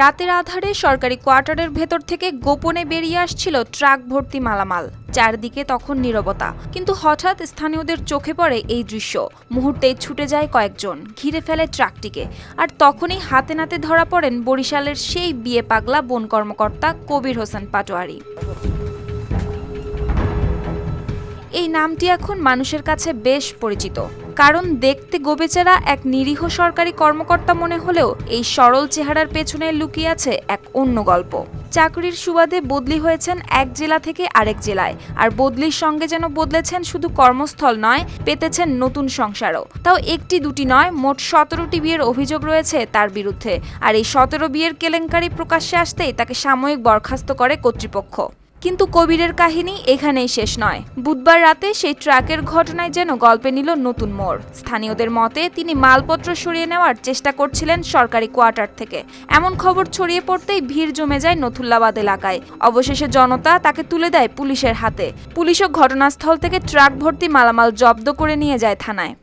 রাতের আধারে সরকারি কোয়ার্টারের ভেতর থেকে গোপনে বেরিয়ে আসছিল ট্রাক ভর্তি মালামাল। চারদিকে তখন নীরবতা, কিন্তু হঠাৎ স্থানীয়দের চোখে পড়ে এই দৃশ্য। মুহূর্তেই ছুটে যায় কয়েকজন, ঘিরে ফেলে ট্রাকটিকে। আর তখনই হাতে নাতে ধরা পড়েন বরিশালের সেই বিয়ে পাগলা বন কর্মকর্তা কবির হোসেন পাটোয়ারি। এই নামটি এখন মানুষের কাছে বেশ পরিচিত, কারণ দেখতে গোবেচারা এক নিরীহ সরকারি কর্মকর্তা মনে হলেও এই সরল চেহারার পেছনে লুকিয়ে আছে এক অন্য গল্প। চাকরির সুবাদে বদলি হয়েছেন এক জেলা থেকে আরেক জেলায়, আর বদলির সঙ্গে যেন বদলেছেন শুধু কর্মস্থল নয়, পেতেছেন নতুন সংসারও। তাও একটি দুটি নয়, মোট 17টি বিয়ের অভিযোগ রয়েছে তার বিরুদ্ধে। আর এই 17 বিয়ের কেলেঙ্কারি প্রকাশ্যে আসতেই তাকে সাময়িক বরখাস্ত করে কর্তৃপক্ষ। কিন্তু কবিরের কাহিনী এখানেই শেষ নয়। বুধবার রাতে সেই ট্রাকের ঘটনায় যেন গল্পে নিল নতুন মোড়। স্থানীয়দের মতে তিনি মালপত্র সরিয়ে নেওয়ার চেষ্টা করছিলেন সরকারি কোয়ার্টার থেকে। এমন খবর ছড়িয়ে পড়তেই ভিড় জমে যায় নথুল্লাবাদ এলাকায়। অবশেষে জনতা তাকে তুলে দেয় পুলিশের হাতে। পুলিশও ঘটনাস্থল থেকে ট্রাক ভর্তি মালামাল জব্দ করে নিয়ে যায় থানায়।